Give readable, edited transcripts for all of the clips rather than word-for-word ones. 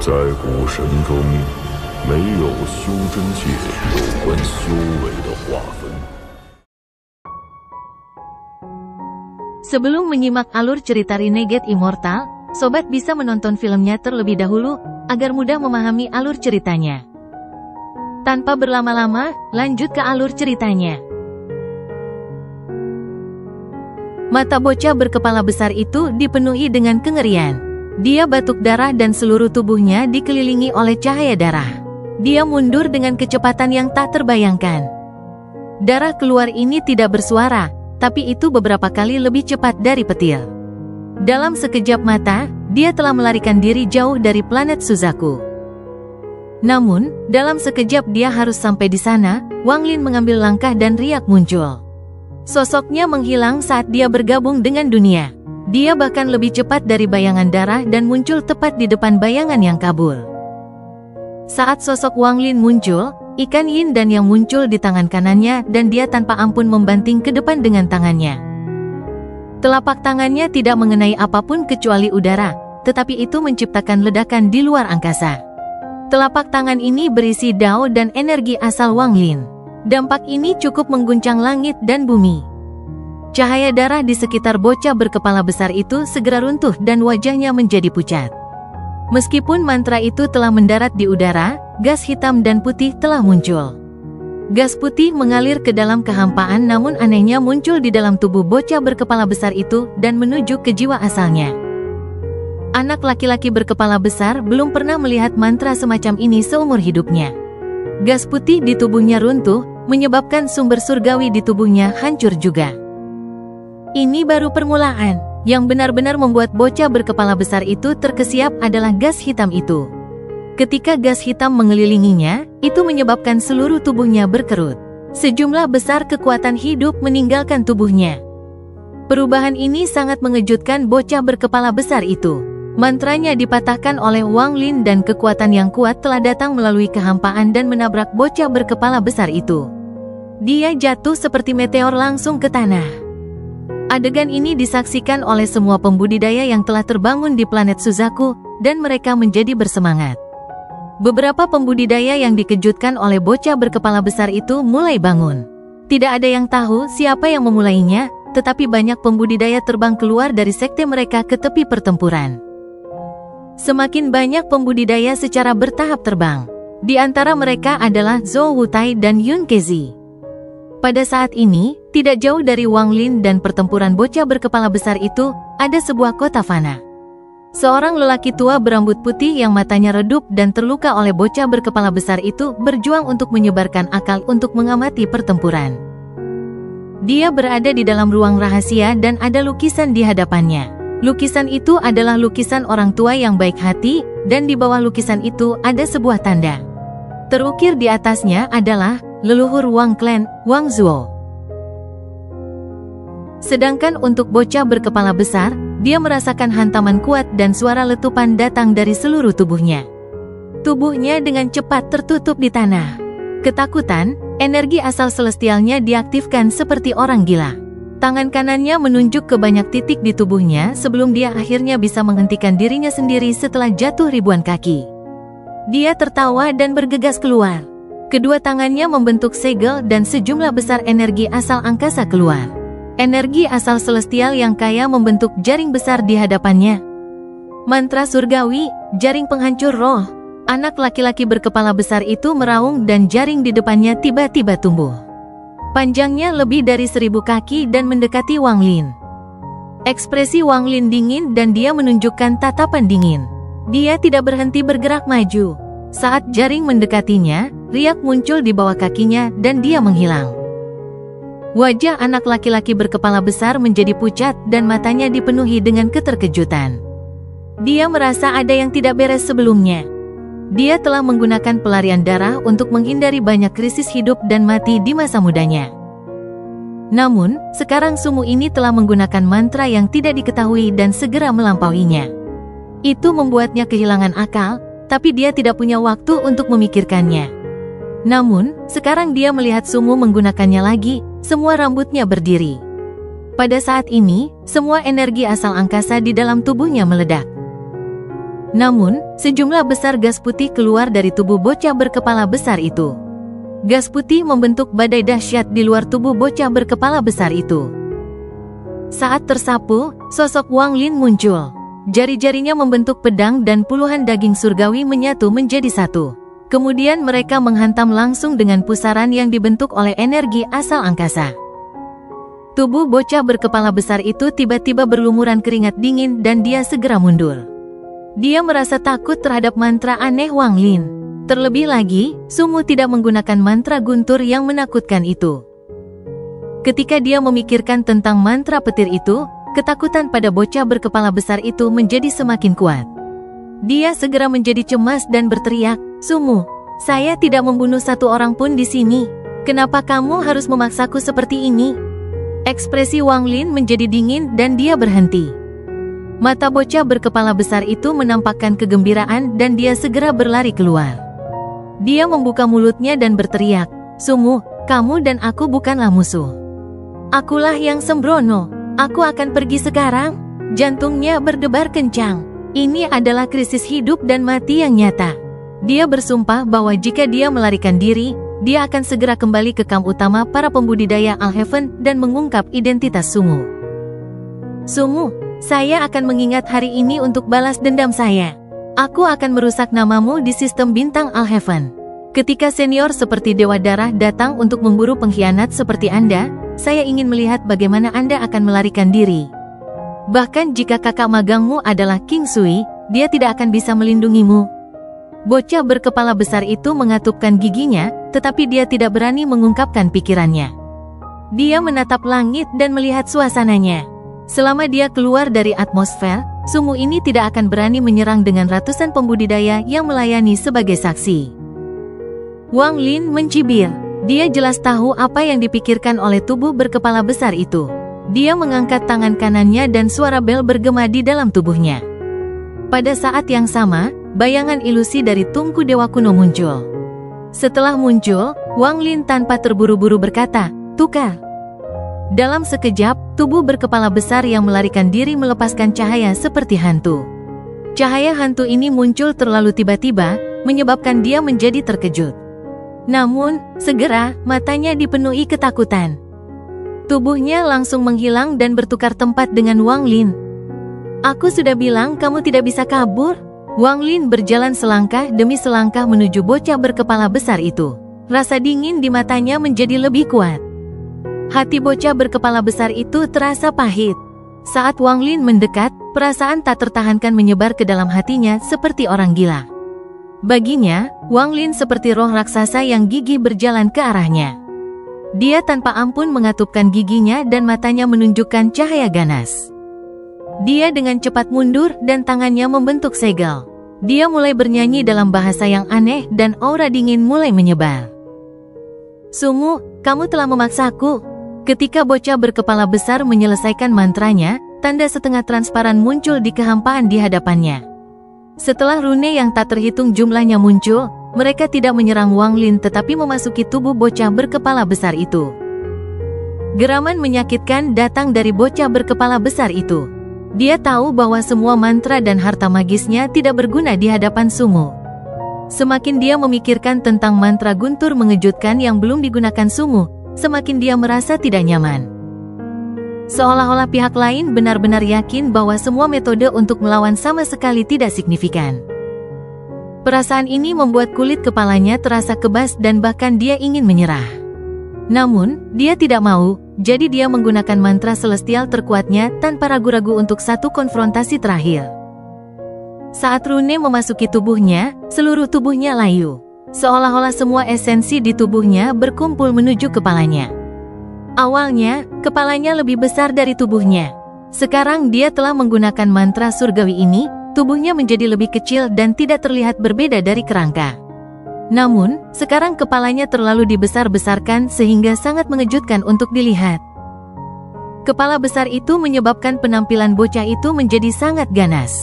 在古神中，没有修真界有关修为的划分。Sebelum menyimak alur cerita Renegade Immortal, sobat bisa menonton filmnya terlebih dahulu, agar mudah memahami alur ceritanya. Tanpa berlama-lama, lanjut ke alur ceritanya. Mata bocah berkepala besar itu dipenuhi dengan kengerian. Dia batuk darah dan seluruh tubuhnya dikelilingi oleh cahaya darah. Dia mundur dengan kecepatan yang tak terbayangkan. Darah keluar ini tidak bersuara, tapi itu beberapa kali lebih cepat dari petir. Dalam sekejap mata, dia telah melarikan diri jauh dari planet Suzaku. Namun, dalam sekejap dia harus sampai di sana, Wang Lin mengambil langkah dan riak muncul. Sosoknya menghilang saat dia bergabung dengan dunia. Dia bahkan lebih cepat dari bayangan darah dan muncul tepat di depan bayangan yang kabur. Saat sosok Wang Lin muncul, ikan yin dan yang muncul di tangan kanannya dan dia tanpa ampun membanting ke depan dengan tangannya. Telapak tangannya tidak mengenai apapun kecuali udara, tetapi itu menciptakan ledakan di luar angkasa. Telapak tangan ini berisi dao dan energi asal Wang Lin. Dampak ini cukup mengguncang langit dan bumi. Cahaya darah di sekitar bocah berkepala besar itu segera runtuh dan wajahnya menjadi pucat. Meskipun mantra itu telah mendarat di udara, gas hitam dan putih telah muncul. Gas putih mengalir ke dalam kehampaan namun anehnya muncul di dalam tubuh bocah berkepala besar itu dan menuju ke jiwa asalnya. Anak laki-laki berkepala besar belum pernah melihat mantra semacam ini seumur hidupnya. Gas putih di tubuhnya runtuh, menyebabkan sumber surgawi di tubuhnya hancur juga. Ini baru permulaan. Yang benar-benar membuat bocah berkepala besar itu terkesiap adalah gas hitam itu. Ketika gas hitam mengelilinginya, itu menyebabkan seluruh tubuhnya berkerut. Sejumlah besar kekuatan hidup meninggalkan tubuhnya. Perubahan ini sangat mengejutkan bocah berkepala besar itu. Mantranya dipatahkan oleh Wang Lin dan kekuatan yang kuat telah datang melalui kehampaan dan menabrak bocah berkepala besar itu. Dia jatuh seperti meteor langsung ke tanah. Adegan ini disaksikan oleh semua pembudidaya yang telah terbangun di planet Suzaku, dan mereka menjadi bersemangat. Beberapa pembudidaya yang dikejutkan oleh bocah berkepala besar itu mulai bangun. Tidak ada yang tahu siapa yang memulainya, tetapi banyak pembudidaya terbang keluar dari sekte mereka ke tepi pertempuran. Semakin banyak pembudidaya secara bertahap terbang. Di antara mereka adalah Zhou Wutai dan Yun Kezi. Pada saat ini, tidak jauh dari Wang Lin dan pertempuran bocah berkepala besar itu, ada sebuah kota fana. Seorang lelaki tua berambut putih yang matanya redup dan terluka oleh bocah berkepala besar itu berjuang untuk menyebarkan akal untuk mengamati pertempuran. Dia berada di dalam ruang rahasia dan ada lukisan di hadapannya. Lukisan itu adalah lukisan orang tua yang baik hati, dan di bawah lukisan itu ada sebuah tanda. Terukir di atasnya adalah leluhur Wang Clan, Wang Zuo. Sedangkan untuk bocah berkepala besar, dia merasakan hantaman kuat dan suara letupan datang dari seluruh tubuhnya. Tubuhnya dengan cepat tertutup di tanah. Ketakutan, energi asal celestialnya diaktifkan seperti orang gila. Tangan kanannya menunjuk ke banyak titik di tubuhnya sebelum dia akhirnya bisa menghentikan dirinya sendiri setelah jatuh ribuan kaki. Dia tertawa dan bergegas keluar. Kedua tangannya membentuk segel dan sejumlah besar energi asal angkasa keluar. Energi asal celestial yang kaya membentuk jaring besar di hadapannya. Mantra surgawi, jaring penghancur roh. Anak laki-laki berkepala besar itu meraung dan jaring di depannya tiba-tiba tumbuh. Panjangnya lebih dari 1000 kaki dan mendekati Wang Lin. Ekspresi Wang Lin dingin dan dia menunjukkan tatapan dingin. Dia tidak berhenti bergerak maju. Saat jaring mendekatinya, riak muncul di bawah kakinya dan dia menghilang. Wajah anak laki-laki berkepala besar menjadi pucat dan matanya dipenuhi dengan keterkejutan. Dia merasa ada yang tidak beres sebelumnya. Dia telah menggunakan pelarian darah untuk menghindari banyak krisis hidup dan mati di masa mudanya. Namun, sekarang sumu ini telah menggunakan mantra yang tidak diketahui dan segera melampauinya. Itu membuatnya kehilangan akal, tapi dia tidak punya waktu untuk memikirkannya. Namun, sekarang dia melihat sumu menggunakannya lagi, semua rambutnya berdiri. Pada saat ini, semua energi asal angkasa di dalam tubuhnya meledak. Namun, sejumlah besar gas putih keluar dari tubuh bocah berkepala besar itu. Gas putih membentuk badai dahsyat di luar tubuh bocah berkepala besar itu. Saat tersapu, sosok Wang Lin muncul. Jari-jarinya membentuk pedang dan puluhan daging surgawi menyatu menjadi satu. Kemudian mereka menghantam langsung dengan pusaran yang dibentuk oleh energi asal angkasa. Tubuh bocah berkepala besar itu tiba-tiba berlumuran keringat dingin dan dia segera mundur. Dia merasa takut terhadap mantra aneh Wang Lin. Terlebih lagi, Sumu tidak menggunakan mantra guntur yang menakutkan itu. Ketika dia memikirkan tentang mantra petir itu, ketakutan pada bocah berkepala besar itu menjadi semakin kuat. Dia segera menjadi cemas dan berteriak, "Sumu, saya tidak membunuh satu orang pun di sini. Kenapa kamu harus memaksaku seperti ini?" Ekspresi Wang Lin menjadi dingin dan dia berhenti. Mata bocah berkepala besar itu menampakkan kegembiraan dan dia segera berlari keluar. Dia membuka mulutnya dan berteriak, "Sumu, kamu dan aku bukanlah musuh. Akulah yang sembrono. Aku akan pergi sekarang." Jantungnya berdebar kencang. Ini adalah krisis hidup dan mati yang nyata. Dia bersumpah bahwa jika dia melarikan diri, dia akan segera kembali ke kamp utama para pembudidaya Alhaven dan mengungkap identitas Sumu. "Sumu, saya akan mengingat hari ini untuk balas dendam saya. Aku akan merusak namamu di sistem bintang Alhaven. Ketika senior seperti Dewa Darah datang untuk memburu pengkhianat seperti Anda, saya ingin melihat bagaimana Anda akan melarikan diri. Bahkan jika kakak magangmu adalah King Sui, dia tidak akan bisa melindungimu." Bocah berkepala besar itu mengatupkan giginya, tetapi dia tidak berani mengungkapkan pikirannya. Dia menatap langit dan melihat suasananya. Selama dia keluar dari atmosfer, Sumu ini tidak akan berani menyerang dengan ratusan pembudidaya yang melayani sebagai saksi. Wang Lin mencibir. Dia jelas tahu apa yang dipikirkan oleh tubuh berkepala besar itu. Dia mengangkat tangan kanannya dan suara bel bergema di dalam tubuhnya. Pada saat yang sama, bayangan ilusi dari tungku dewa kuno muncul. Setelah muncul, Wang Lin tanpa terburu-buru berkata, "Tukar." Dalam sekejap, tubuh berkepala besar yang melarikan diri melepaskan cahaya seperti hantu. Cahaya hantu ini muncul terlalu tiba-tiba, menyebabkan dia menjadi terkejut. Namun, segera, matanya dipenuhi ketakutan. Tubuhnya langsung menghilang dan bertukar tempat dengan Wang Lin. "Aku sudah bilang kamu tidak bisa kabur." Wang Lin berjalan selangkah demi selangkah menuju bocah berkepala besar itu. Rasa dingin di matanya menjadi lebih kuat. Hati bocah berkepala besar itu terasa pahit. Saat Wang Lin mendekat, perasaan tak tertahankan menyebar ke dalam hatinya seperti orang gila. Baginya, Wang Lin seperti roh raksasa yang gigih berjalan ke arahnya. Dia tanpa ampun mengatupkan giginya dan matanya menunjukkan cahaya ganas. Dia dengan cepat mundur dan tangannya membentuk segel. Dia mulai bernyanyi dalam bahasa yang aneh dan aura dingin mulai menyebar. "Sumu, kamu telah memaksaku." Ketika bocah berkepala besar menyelesaikan mantranya, tanda setengah transparan muncul di kehampaan di hadapannya. Setelah rune yang tak terhitung jumlahnya muncul, mereka tidak menyerang Wang Lin tetapi memasuki tubuh bocah berkepala besar itu. Geraman menyakitkan datang dari bocah berkepala besar itu. Dia tahu bahwa semua mantra dan harta magisnya tidak berguna di hadapan Sumu. Semakin dia memikirkan tentang mantra guntur mengejutkan yang belum digunakan Sumu, semakin dia merasa tidak nyaman. Seolah-olah pihak lain benar-benar yakin bahwa semua metode untuk melawan sama sekali tidak signifikan. Perasaan ini membuat kulit kepalanya terasa kebas dan bahkan dia ingin menyerah. Namun, dia tidak mau, jadi dia menggunakan mantra celestial terkuatnya tanpa ragu-ragu untuk satu konfrontasi terakhir. Saat rune memasuki tubuhnya, seluruh tubuhnya layu. Seolah-olah semua esensi di tubuhnya berkumpul menuju kepalanya. Awalnya, kepalanya lebih besar dari tubuhnya. Sekarang dia telah menggunakan mantra surgawi ini, tubuhnya menjadi lebih kecil dan tidak terlihat berbeda dari kerangka. Namun, sekarang kepalanya terlalu dibesar-besarkan sehingga sangat mengejutkan untuk dilihat. Kepala besar itu menyebabkan penampilan bocah itu menjadi sangat ganas.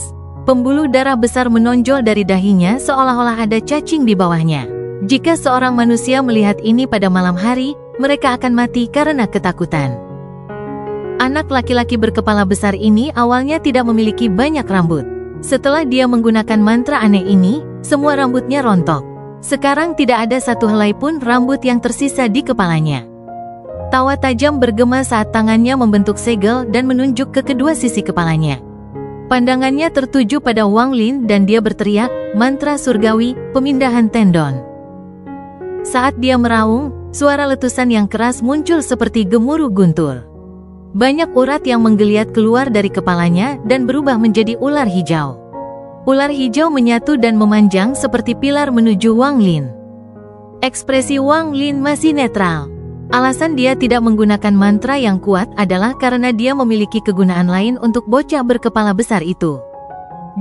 Pembuluh darah besar menonjol dari dahinya seolah-olah ada cacing di bawahnya. Jika seorang manusia melihat ini pada malam hari, mereka akan mati karena ketakutan. Anak laki-laki berkepala besar ini awalnya tidak memiliki banyak rambut. Setelah dia menggunakan mantra aneh ini, semua rambutnya rontok. Sekarang tidak ada satu helai pun rambut yang tersisa di kepalanya. Tawa tajam bergema saat tangannya membentuk segel dan menunjuk ke kedua sisi kepalanya. Pandangannya tertuju pada Wang Lin dan dia berteriak, mantra surgawi, pemindahan tendon. Saat dia meraung, suara letusan yang keras muncul seperti gemuruh guntur. Banyak urat yang menggeliat keluar dari kepalanya dan berubah menjadi ular hijau. Ular hijau menyatu dan memanjang seperti pilar menuju Wang Lin. Ekspresi Wang Lin masih netral. Alasan dia tidak menggunakan mantra yang kuat adalah karena dia memiliki kegunaan lain untuk bocah berkepala besar itu.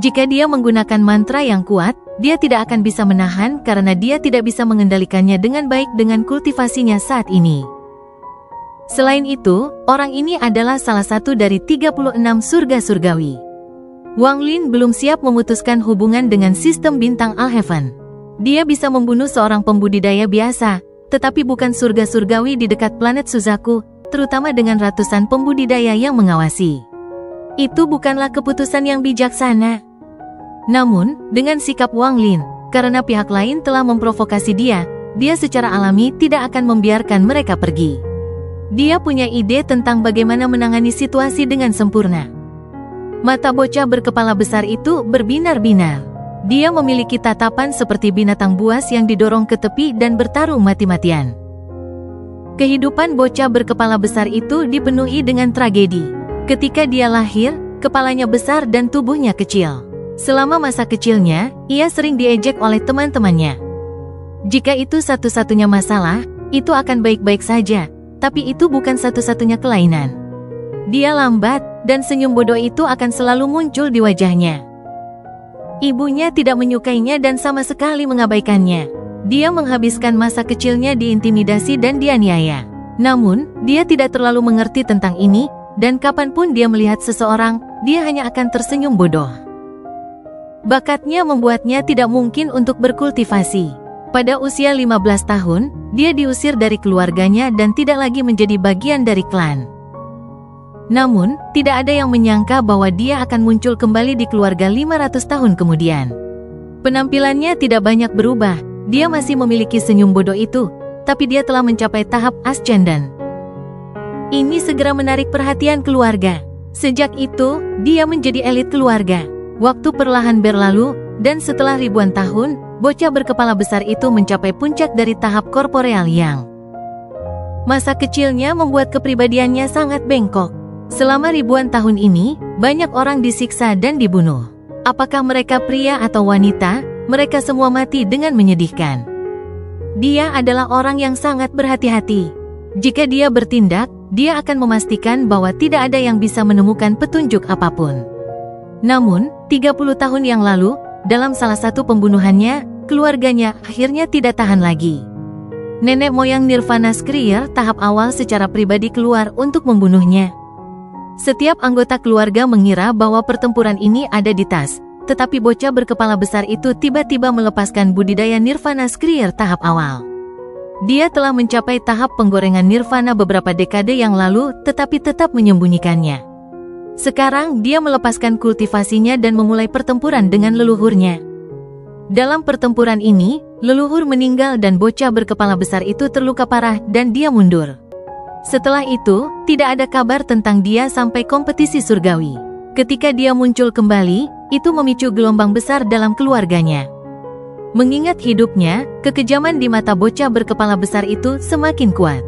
Jika dia menggunakan mantra yang kuat, dia tidak akan bisa menahan karena dia tidak bisa mengendalikannya dengan baik dengan kultivasinya saat ini. Selain itu, orang ini adalah salah satu dari 36 surga surgawi. Wang Lin belum siap memutuskan hubungan dengan sistem bintang Alheaven. Dia bisa membunuh seorang pembudidaya biasa, tetapi bukan surga surgawi di dekat planet Suzaku, terutama dengan ratusan pembudidaya yang mengawasi. Itu bukanlah keputusan yang bijaksana. Namun, dengan sikap Wang Lin, karena pihak lain telah memprovokasi dia secara alami tidak akan membiarkan mereka pergi. Dia punya ide tentang bagaimana menangani situasi dengan sempurna. Mata bocah berkepala besar itu berbinar-binar. Dia memiliki tatapan seperti binatang buas yang didorong ke tepi dan bertarung mati-matian. Kehidupan bocah berkepala besar itu dipenuhi dengan tragedi. Ketika dia lahir, kepalanya besar dan tubuhnya kecil. Selama masa kecilnya, ia sering diejek oleh teman-temannya. Jika itu satu-satunya masalah, itu akan baik-baik saja, tapi itu bukan satu-satunya kelainan. Dia lambat, dan senyum bodoh itu akan selalu muncul di wajahnya. Ibunya tidak menyukainya dan sama sekali mengabaikannya. Dia menghabiskan masa kecilnya diintimidasi dan dianiaya. Namun, dia tidak terlalu mengerti tentang ini, dan kapanpun dia melihat seseorang, dia hanya akan tersenyum bodoh. Bakatnya membuatnya tidak mungkin untuk berkultivasi. Pada usia 15 tahun, dia diusir dari keluarganya dan tidak lagi menjadi bagian dari klan. Namun, tidak ada yang menyangka bahwa dia akan muncul kembali di keluarga 500 tahun kemudian. Penampilannya tidak banyak berubah, dia masih memiliki senyum bodoh itu, tapi dia telah mencapai tahap ascendant. Ini segera menarik perhatian keluarga. Sejak itu, dia menjadi elit keluarga. Waktu perlahan berlalu, dan setelah ribuan tahun, bocah berkepala besar itu mencapai puncak dari tahap korporeal yang. Masa kecilnya membuat kepribadiannya sangat bengkok. Selama ribuan tahun ini, banyak orang disiksa dan dibunuh. Apakah mereka pria atau wanita, mereka semua mati dengan menyedihkan. Dia adalah orang yang sangat berhati-hati. Jika dia bertindak, dia akan memastikan bahwa tidak ada yang bisa menemukan petunjuk apapun. Namun, 30 tahun yang lalu, dalam salah satu pembunuhannya, keluarganya akhirnya tidak tahan lagi. Nenek moyang Nirvana Skrier tahap awal secara pribadi keluar untuk membunuhnya. Setiap anggota keluarga mengira bahwa pertempuran ini ada di tas, tetapi bocah berkepala besar itu tiba-tiba melepaskan budidaya Nirvana Skrier tahap awal. Dia telah mencapai tahap penggorengan Nirvana beberapa dekade yang lalu, tetapi tetap menyembunyikannya. Sekarang dia melepaskan kultivasinya dan memulai pertempuran dengan leluhurnya. Dalam pertempuran ini, leluhur meninggal dan bocah berkepala besar itu terluka parah dan dia mundur. Setelah itu, tidak ada kabar tentang dia sampai kompetisi surgawi. Ketika dia muncul kembali, itu memicu gelombang besar dalam keluarganya. Mengingat hidupnya, kekejaman di mata bocah berkepala besar itu semakin kuat.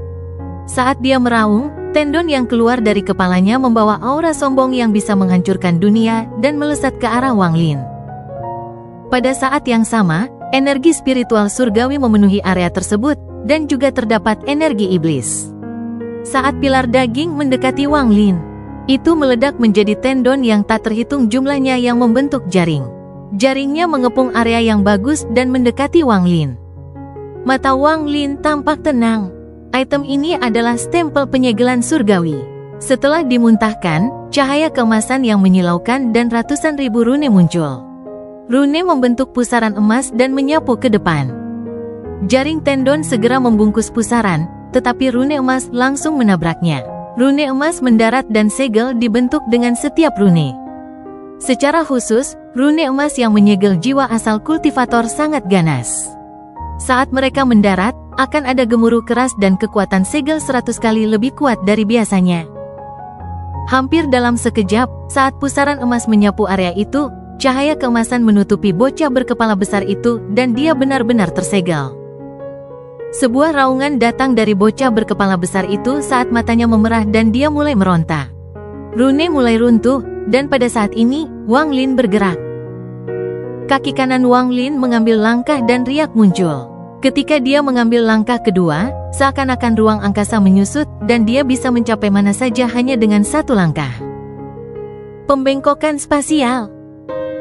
Saat dia meraung, tendon yang keluar dari kepalanya membawa aura sombong yang bisa menghancurkan dunia dan melesat ke arah Wang Lin. Pada saat yang sama, energi spiritual surgawi memenuhi area tersebut, dan juga terdapat energi iblis. Saat pilar daging mendekati Wang Lin, itu meledak menjadi tendon yang tak terhitung jumlahnya yang membentuk jaring. Jaringnya mengepung area yang bagus dan mendekati Wang Lin. Mata Wang Lin tampak tenang. Item ini adalah stempel penyegelan surgawi. Setelah dimuntahkan, cahaya keemasan yang menyilaukan dan ratusan ribu rune muncul. Rune membentuk pusaran emas dan menyapu ke depan. Jaring tendon segera membungkus pusaran, tetapi rune emas langsung menabraknya. Rune emas mendarat dan segel dibentuk dengan setiap rune. Secara khusus, rune emas yang menyegel jiwa asal kultivator sangat ganas. Saat mereka mendarat, akan ada gemuruh keras dan kekuatan segel 100 kali lebih kuat dari biasanya. Hampir dalam sekejap, saat pusaran emas menyapu area itu, cahaya keemasan menutupi bocah berkepala besar itu dan dia benar-benar tersegel. Sebuah raungan datang dari bocah berkepala besar itu saat matanya memerah dan dia mulai meronta. Rune mulai runtuh, dan pada saat ini, Wang Lin bergerak. Kaki kanan Wang Lin mengambil langkah dan riak muncul. Ketika dia mengambil langkah kedua, seakan-akan ruang angkasa menyusut dan dia bisa mencapai mana saja hanya dengan satu langkah. Pembengkokan spasial.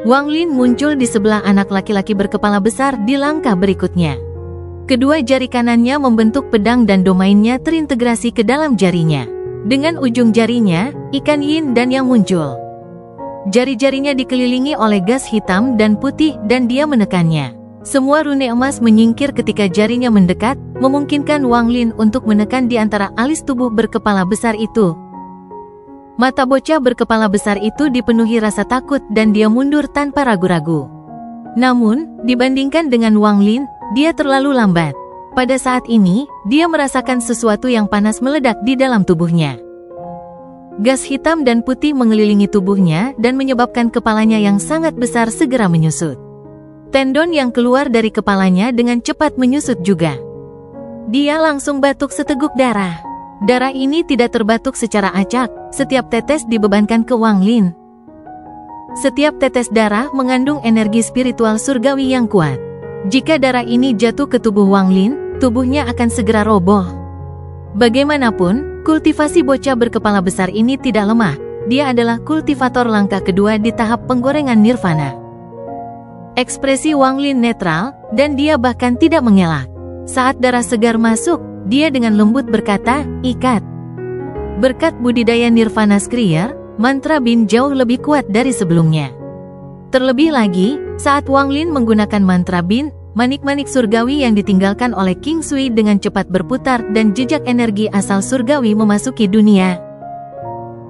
Wang Lin muncul di sebelah anak laki-laki berkepala besar di langkah berikutnya. Kedua jari kanannya membentuk pedang dan domainnya terintegrasi ke dalam jarinya. Dengan ujung jarinya, ikan yin dan yang muncul. Jari-jarinya dikelilingi oleh gas hitam dan putih dan dia menekannya. Semua rune emas menyingkir ketika jarinya mendekat, memungkinkan Wang Lin untuk menekan di antara alis tubuh berkepala besar itu. Mata bocah berkepala besar itu dipenuhi rasa takut dan dia mundur tanpa ragu-ragu. Namun, dibandingkan dengan Wang Lin, dia terlalu lambat. Pada saat ini, dia merasakan sesuatu yang panas meledak di dalam tubuhnya. Gas hitam dan putih mengelilingi tubuhnya dan menyebabkan kepalanya yang sangat besar segera menyusut. Tendon yang keluar dari kepalanya dengan cepat menyusut juga. Dia langsung batuk seteguk darah. Darah ini tidak terbatuk secara acak, setiap tetes dibebankan ke Wang Lin. Setiap tetes darah mengandung energi spiritual surgawi yang kuat. Jika darah ini jatuh ke tubuh Wang Lin, tubuhnya akan segera roboh. Bagaimanapun, kultivasi bocah berkepala besar ini tidak lemah. Dia adalah kultivator langkah kedua di tahap penggorengan nirvana. Ekspresi Wang Lin netral, dan dia bahkan tidak mengelak. Saat darah segar masuk, dia dengan lembut berkata, "Ikat." Berkat budidaya Nirvana Skrier, mantra Bin jauh lebih kuat dari sebelumnya. Terlebih lagi, saat Wang Lin menggunakan mantra Bin, manik-manik surgawi yang ditinggalkan oleh King Sui dengan cepat berputar dan jejak energi asal surgawi memasuki dunia.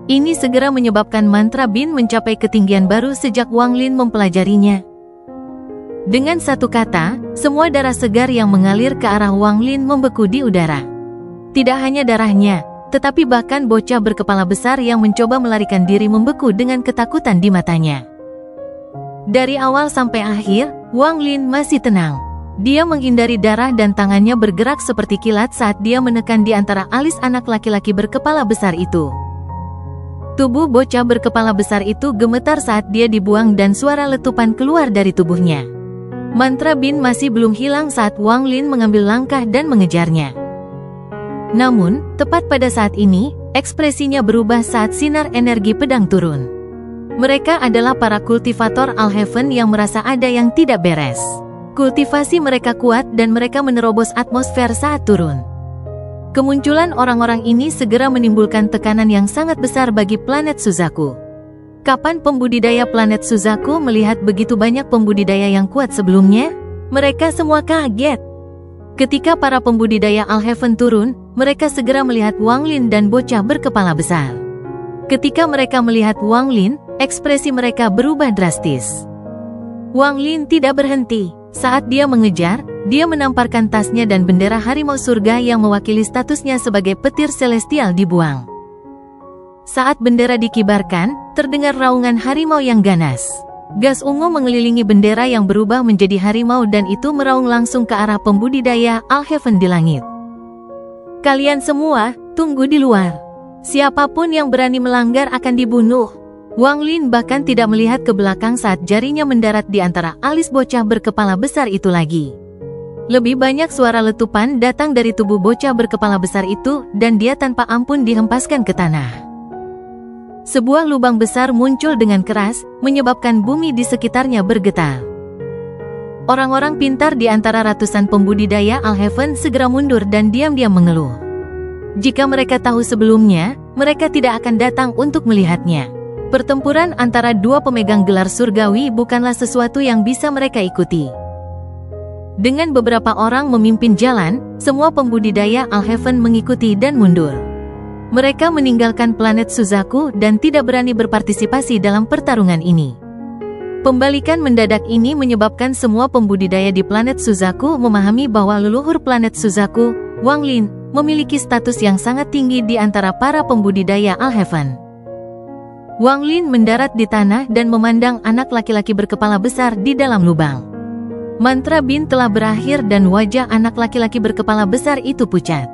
Ini segera menyebabkan mantra Bin mencapai ketinggian baru sejak Wang Lin mempelajarinya. Dengan satu kata, semua darah segar yang mengalir ke arah Wang Lin membeku di udara. Tidak hanya darahnya, tetapi bahkan bocah berkepala besar yang mencoba melarikan diri membeku dengan ketakutan di matanya. Dari awal sampai akhir, Wang Lin masih tenang. Dia menghindari darah dan tangannya bergerak seperti kilat saat dia menekan di antara alis anak laki-laki berkepala besar itu. Tubuh bocah berkepala besar itu gemetar saat dia dibuang dan suara letupan keluar dari tubuhnya. Mantra Bin masih belum hilang saat Wang Lin mengambil langkah dan mengejarnya. Namun, tepat pada saat ini, ekspresinya berubah saat sinar energi pedang turun. Mereka adalah para kultivator Alheaven yang merasa ada yang tidak beres. Kultivasi mereka kuat dan mereka menerobos atmosfer saat turun. Kemunculan orang-orang ini segera menimbulkan tekanan yang sangat besar bagi planet Suzaku. Kapan pembudidaya planet Suzaku melihat begitu banyak pembudidaya yang kuat sebelumnya? Mereka semua kaget. Ketika para pembudidaya Alheaven turun, mereka segera melihat Wang Lin dan bocah berkepala besar. Ketika mereka melihat Wang Lin, ekspresi mereka berubah drastis. Wang Lin tidak berhenti. Saat dia mengejar, dia menamparkan tasnya dan bendera harimau surga yang mewakili statusnya sebagai petir celestial dibuang. Saat bendera dikibarkan, terdengar raungan harimau yang ganas. Gas ungu mengelilingi bendera yang berubah menjadi harimau dan itu meraung langsung ke arah pembudidaya Alheaven di langit. Kalian semua, tunggu di luar. Siapapun yang berani melanggar akan dibunuh. Wang Lin bahkan tidak melihat ke belakang saat jarinya mendarat di antara alis bocah berkepala besar itu lagi. Lebih banyak suara letupan datang dari tubuh bocah berkepala besar itu dan dia tanpa ampun dihempaskan ke tanah. Sebuah lubang besar muncul dengan keras, menyebabkan bumi di sekitarnya bergetar. Orang-orang pintar di antara ratusan pembudidaya Alheaven segera mundur dan diam-diam mengeluh. Jika mereka tahu sebelumnya, mereka tidak akan datang untuk melihatnya. Pertempuran antara dua pemegang gelar surgawi bukanlah sesuatu yang bisa mereka ikuti. Dengan beberapa orang memimpin jalan, semua pembudidaya Alheaven mengikuti dan mundur. Mereka meninggalkan planet Suzaku dan tidak berani berpartisipasi dalam pertarungan ini. Pembalikan mendadak ini menyebabkan semua pembudidaya di planet Suzaku memahami bahwa leluhur planet Suzaku, Wang Lin, memiliki status yang sangat tinggi di antara para pembudidaya Alhaven. Wang Lin mendarat di tanah dan memandang anak laki-laki berkepala besar di dalam lubang. Mantra Bin telah berakhir dan wajah anak laki-laki berkepala besar itu pucat.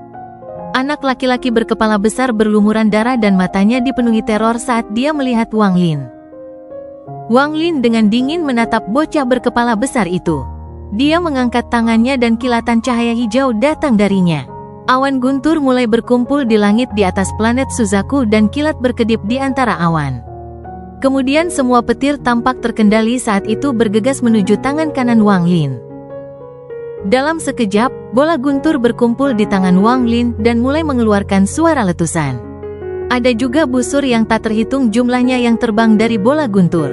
Anak laki-laki berkepala besar berlumuran darah dan matanya dipenuhi teror saat dia melihat Wang Lin. Wang Lin dengan dingin menatap bocah berkepala besar itu. Dia mengangkat tangannya dan kilatan cahaya hijau datang darinya. Awan guntur mulai berkumpul di langit di atas planet Suzaku dan kilat berkedip di antara awan. Kemudian semua petir tampak terkendali saat itu bergegas menuju tangan kanan Wang Lin. Dalam sekejap, bola guntur berkumpul di tangan Wang Lin dan mulai mengeluarkan suara letusan. Ada juga busur yang tak terhitung jumlahnya yang terbang dari bola guntur.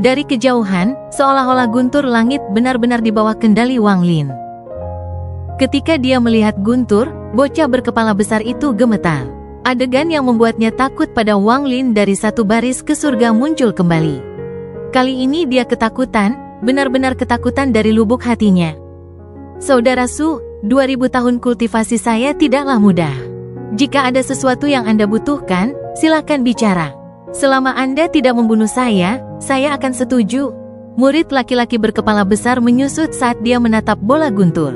Dari kejauhan, seolah-olah guntur langit benar-benar di bawah kendali Wang Lin. Ketika dia melihat guntur, bocah berkepala besar itu gemetar. Adegan yang membuatnya takut pada Wang Lin dari satu baris ke surga muncul kembali. Kali ini dia ketakutan, benar-benar ketakutan dari lubuk hatinya. Saudara Su, 2000 tahun kultivasi saya tidaklah mudah. Jika ada sesuatu yang Anda butuhkan, silakan bicara. Selama Anda tidak membunuh saya akan setuju. Murid laki-laki berkepala besar menyusut saat dia menatap bola guntur.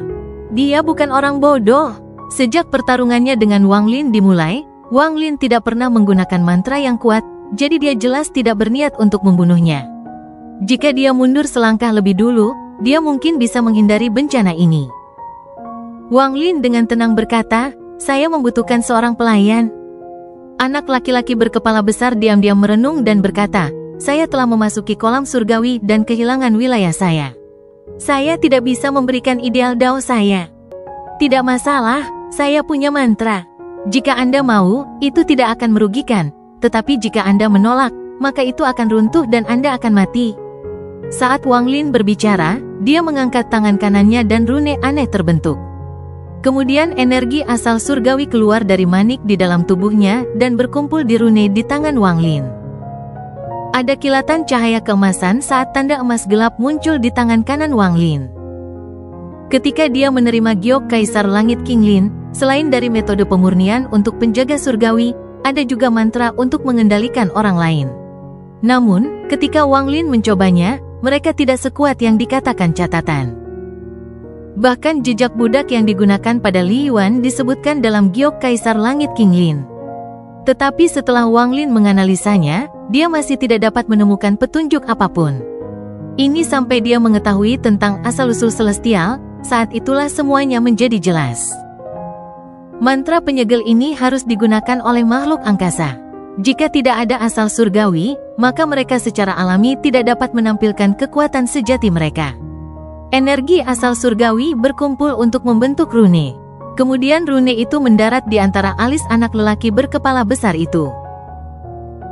Dia bukan orang bodoh. Sejak pertarungannya dengan Wang Lin dimulai, Wang Lin tidak pernah menggunakan mantra yang kuat, jadi dia jelas tidak berniat untuk membunuhnya. Jika dia mundur selangkah lebih dulu, dia mungkin bisa menghindari bencana ini. Wang Lin dengan tenang berkata, "Saya membutuhkan seorang pelayan." Anak laki-laki berkepala besar diam-diam merenung dan berkata, "Saya telah memasuki kolam surgawi dan kehilangan wilayah saya. Saya tidak bisa memberikan ideal dao saya." "Tidak masalah, saya punya mantra. Jika Anda mau, itu tidak akan merugikan. Tetapi jika Anda menolak, maka itu akan runtuh dan Anda akan mati." Saat Wang Lin berbicara, dia mengangkat tangan kanannya dan rune aneh terbentuk. Kemudian energi asal surgawi keluar dari manik di dalam tubuhnya dan berkumpul di rune di tangan Wang Lin. Ada kilatan cahaya keemasan saat tanda emas gelap muncul di tangan kanan Wang Lin. Ketika dia menerima giok Kaisar Langit King Lin, selain dari metode pemurnian untuk penjaga surgawi, ada juga mantra untuk mengendalikan orang lain. Namun, ketika Wang Lin mencobanya, mereka tidak sekuat yang dikatakan catatan. Bahkan jejak budak yang digunakan pada Li Yuan disebutkan dalam giok Kaisar Langit King Lin. Tetapi setelah Wang Lin menganalisanya, dia masih tidak dapat menemukan petunjuk apapun. Ini sampai dia mengetahui tentang asal-usul celestial, saat itulah semuanya menjadi jelas. Mantra penyegel ini harus digunakan oleh makhluk angkasa. Jika tidak ada asal surgawi, maka mereka secara alami tidak dapat menampilkan kekuatan sejati mereka. Energi asal surgawi berkumpul untuk membentuk rune. Kemudian rune itu mendarat di antara alis anak lelaki berkepala besar itu.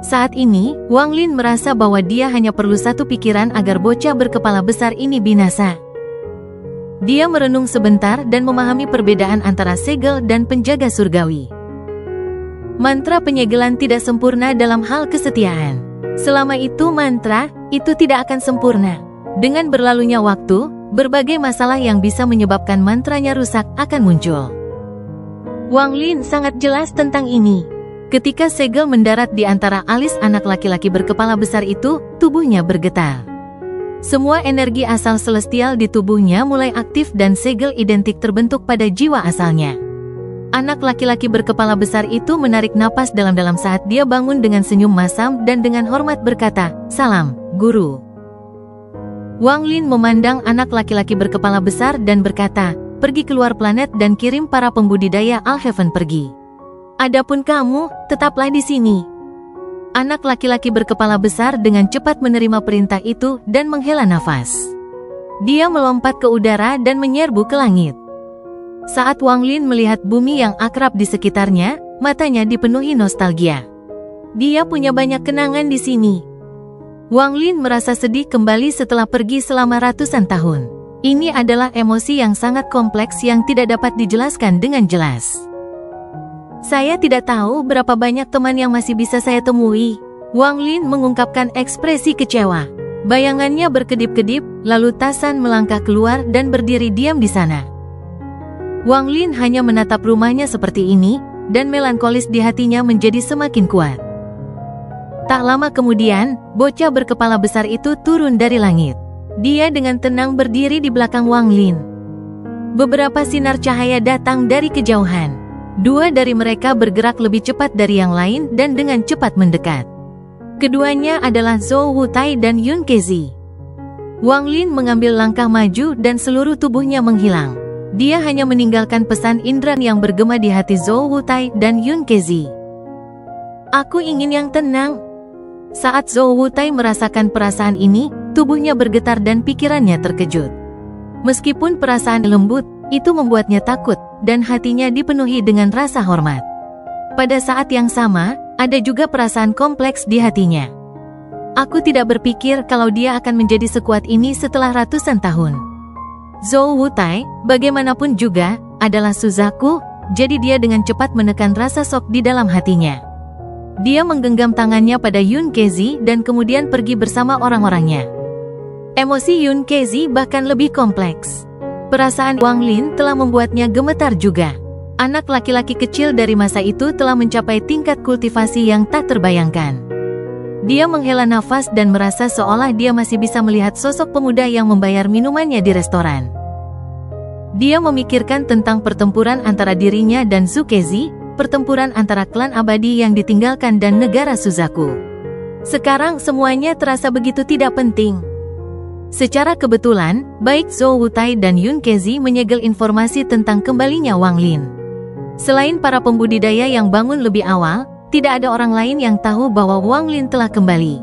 Saat ini, Wang Lin merasa bahwa dia hanya perlu satu pikiran agar bocah berkepala besar ini binasa. Dia merenung sebentar dan memahami perbedaan antara segel dan penjaga surgawi. Mantra penyegelan tidak sempurna dalam hal kesetiaan. Selama itu mantra, itu tidak akan sempurna. Dengan berlalunya waktu, berbagai masalah yang bisa menyebabkan mantranya rusak akan muncul. Wang Lin sangat jelas tentang ini. Ketika segel mendarat di antara alis anak laki-laki berkepala besar itu, tubuhnya bergetar. Semua energi asal celestial di tubuhnya mulai aktif dan segel identik terbentuk pada jiwa asalnya. Anak laki-laki berkepala besar itu menarik napas dalam-dalam saat dia bangun dengan senyum masam dan dengan hormat berkata, "Salam, Guru." Wang Lin memandang anak laki-laki berkepala besar dan berkata, "Pergi keluar planet dan kirim para pembudidaya Alhaven pergi. Adapun kamu, tetaplah di sini." Anak laki-laki berkepala besar dengan cepat menerima perintah itu dan menghela nafas. Dia melompat ke udara dan menyerbu ke langit. Saat Wang Lin melihat bumi yang akrab di sekitarnya, matanya dipenuhi nostalgia. Dia punya banyak kenangan di sini. Wang Lin merasa sedih kembali setelah pergi selama ratusan tahun. Ini adalah emosi yang sangat kompleks yang tidak dapat dijelaskan dengan jelas. Saya tidak tahu berapa banyak teman yang masih bisa saya temui. Wang Lin mengungkapkan ekspresi kecewa. Bayangannya berkedip-kedip, lalu Tasan melangkah keluar dan berdiri diam di sana. Wang Lin hanya menatap rumahnya seperti ini, dan melankolis di hatinya menjadi semakin kuat. Tak lama kemudian, bocah berkepala besar itu turun dari langit. Dia dengan tenang berdiri di belakang Wang Lin. Beberapa sinar cahaya datang dari kejauhan. Dua dari mereka bergerak lebih cepat dari yang lain dan dengan cepat mendekat. Keduanya adalah Zhou Wutai dan Yun Kezi. Wang Lin mengambil langkah maju dan seluruh tubuhnya menghilang. Dia hanya meninggalkan pesan indera yang bergema di hati Zhou Wutai dan Yun Kezi. Aku ingin yang tenang. Saat Zhou Wutai merasakan perasaan ini, tubuhnya bergetar dan pikirannya terkejut. Meskipun perasaan lembut, itu membuatnya takut, dan hatinya dipenuhi dengan rasa hormat. Pada saat yang sama, ada juga perasaan kompleks di hatinya. Aku tidak berpikir kalau dia akan menjadi sekuat ini setelah ratusan tahun. Zhou Wutai, bagaimanapun juga, adalah Suzaku, jadi dia dengan cepat menekan rasa sok di dalam hatinya. Dia menggenggam tangannya pada Yun Kezi dan kemudian pergi bersama orang-orangnya. Emosi Yun Kezi bahkan lebih kompleks. Perasaan Wang Lin telah membuatnya gemetar juga. Anak laki-laki kecil dari masa itu telah mencapai tingkat kultivasi yang tak terbayangkan. Dia menghela nafas dan merasa seolah dia masih bisa melihat sosok pemuda yang membayar minumannya di restoran. Dia memikirkan tentang pertempuran antara dirinya dan Zukezi, pertempuran antara klan abadi yang ditinggalkan dan negara Suzaku. Sekarang semuanya terasa begitu tidak penting. Secara kebetulan, baik Zhou Wutai dan Yun Kezi menyegel informasi tentang kembalinya Wang Lin. Selain para pembudidaya yang bangun lebih awal, tidak ada orang lain yang tahu bahwa Wang Lin telah kembali.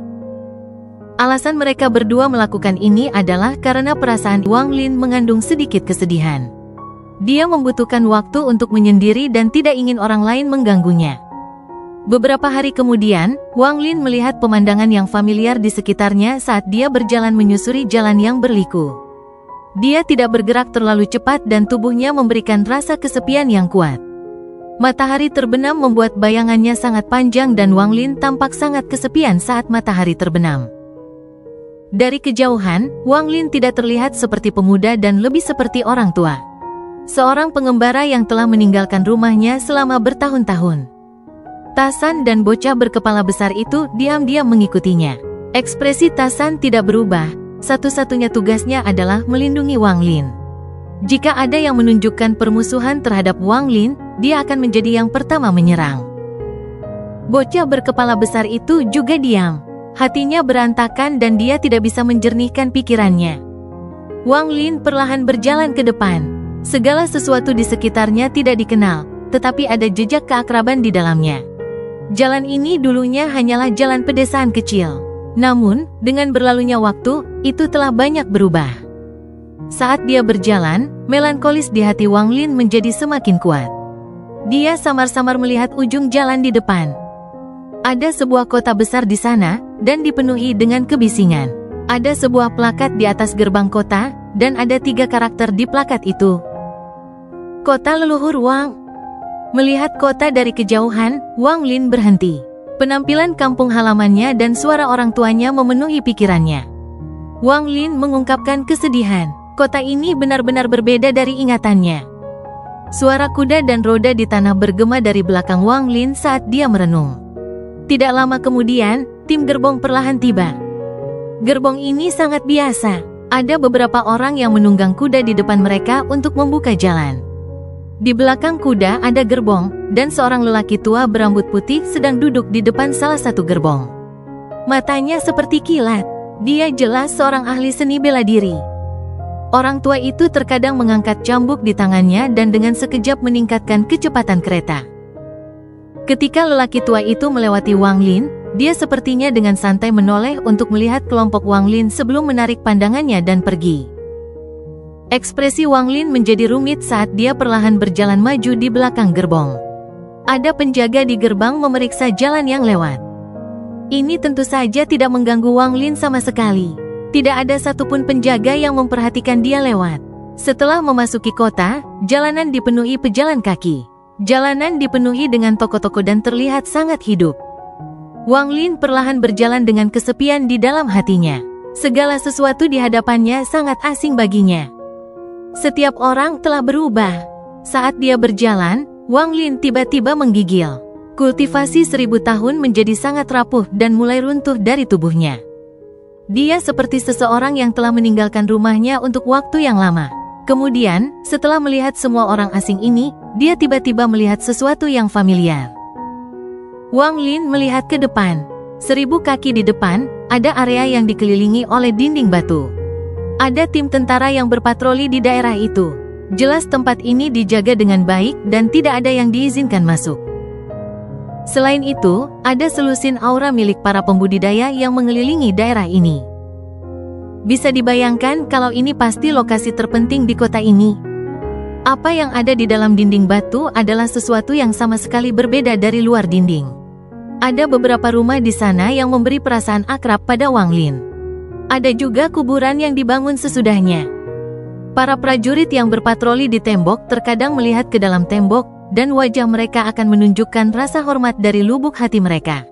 Alasan mereka berdua melakukan ini adalah karena perasaan Wang Lin mengandung sedikit kesedihan. Dia membutuhkan waktu untuk menyendiri dan tidak ingin orang lain mengganggunya. Beberapa hari kemudian, Wang Lin melihat pemandangan yang familiar di sekitarnya saat dia berjalan menyusuri jalan yang berliku. Dia tidak bergerak terlalu cepat dan tubuhnya memberikan rasa kesepian yang kuat. Matahari terbenam membuat bayangannya sangat panjang dan Wang Lin tampak sangat kesepian saat matahari terbenam. Dari kejauhan, Wang Lin tidak terlihat seperti pemuda dan lebih seperti orang tua. Seorang pengembara yang telah meninggalkan rumahnya selama bertahun-tahun. Tasan dan bocah berkepala besar itu diam-diam mengikutinya. Ekspresi Tasan tidak berubah, satu-satunya tugasnya adalah melindungi Wang Lin. Jika ada yang menunjukkan permusuhan terhadap Wang Lin, dia akan menjadi yang pertama menyerang. Bocah berkepala besar itu juga diam. Hatinya berantakan dan dia tidak bisa menjernihkan pikirannya. Wang Lin perlahan berjalan ke depan. Segala sesuatu di sekitarnya tidak dikenal, tetapi ada jejak keakraban di dalamnya. Jalan ini dulunya hanyalah jalan pedesaan kecil. Namun, dengan berlalunya waktu, itu telah banyak berubah. Saat dia berjalan, melankolis di hati Wang Lin menjadi semakin kuat. Dia samar-samar melihat ujung jalan di depan. Ada sebuah kota besar di sana, dan dipenuhi dengan kebisingan. Ada sebuah plakat di atas gerbang kota, dan ada 3 karakter di plakat itu. Kota leluhur Wang. Melihat kota dari kejauhan, Wang Lin berhenti. Penampilan kampung halamannya dan suara orang tuanya memenuhi pikirannya. Wang Lin mengungkapkan kesedihan. Kota ini benar-benar berbeda dari ingatannya. Suara kuda dan roda di tanah bergema dari belakang Wang Lin saat dia merenung. Tidak lama kemudian, tim gerbong perlahan tiba. Gerbong ini sangat biasa. Ada beberapa orang yang menunggang kuda di depan mereka untuk membuka jalan. Di belakang kuda ada gerbong, dan seorang lelaki tua berambut putih sedang duduk di depan salah satu gerbong. Matanya seperti kilat. Dia jelas seorang ahli seni bela diri. Orang tua itu terkadang mengangkat cambuk di tangannya dan dengan sekejap meningkatkan kecepatan kereta. Ketika lelaki tua itu melewati Wang Lin, dia sepertinya dengan santai menoleh untuk melihat kelompok Wang Lin sebelum menarik pandangannya dan pergi. Ekspresi Wang Lin menjadi rumit saat dia perlahan berjalan maju di belakang gerbong. Ada penjaga di gerbang memeriksa jalan yang lewat. Ini tentu saja tidak mengganggu Wang Lin sama sekali. Tidak ada satupun penjaga yang memperhatikan dia lewat. Setelah memasuki kota, jalanan dipenuhi pejalan kaki. Jalanan dipenuhi dengan toko-toko dan terlihat sangat hidup. Wang Lin perlahan berjalan dengan kesepian di dalam hatinya. Segala sesuatu di hadapannya sangat asing baginya. Setiap orang telah berubah. Saat dia berjalan, Wang Lin tiba-tiba menggigil. Kultivasi 1000 tahun menjadi sangat rapuh dan mulai runtuh dari tubuhnya. Dia seperti seseorang yang telah meninggalkan rumahnya untuk waktu yang lama. Kemudian, setelah melihat semua orang asing ini, dia tiba-tiba melihat sesuatu yang familiar. Wang Lin melihat ke depan. 1000 kaki di depan, ada area yang dikelilingi oleh dinding batu. Ada tim tentara yang berpatroli di daerah itu. Jelas tempat ini dijaga dengan baik dan tidak ada yang diizinkan masuk. Selain itu, ada selusin aura milik para pembudidaya yang mengelilingi daerah ini. Bisa dibayangkan kalau ini pasti lokasi terpenting di kota ini. Apa yang ada di dalam dinding batu adalah sesuatu yang sama sekali berbeda dari luar dinding. Ada beberapa rumah di sana yang memberi perasaan akrab pada Wang Lin. Ada juga kuburan yang dibangun sesudahnya. Para prajurit yang berpatroli di tembok terkadang melihat ke dalam tembok, dan wajah mereka akan menunjukkan rasa hormat dari lubuk hati mereka.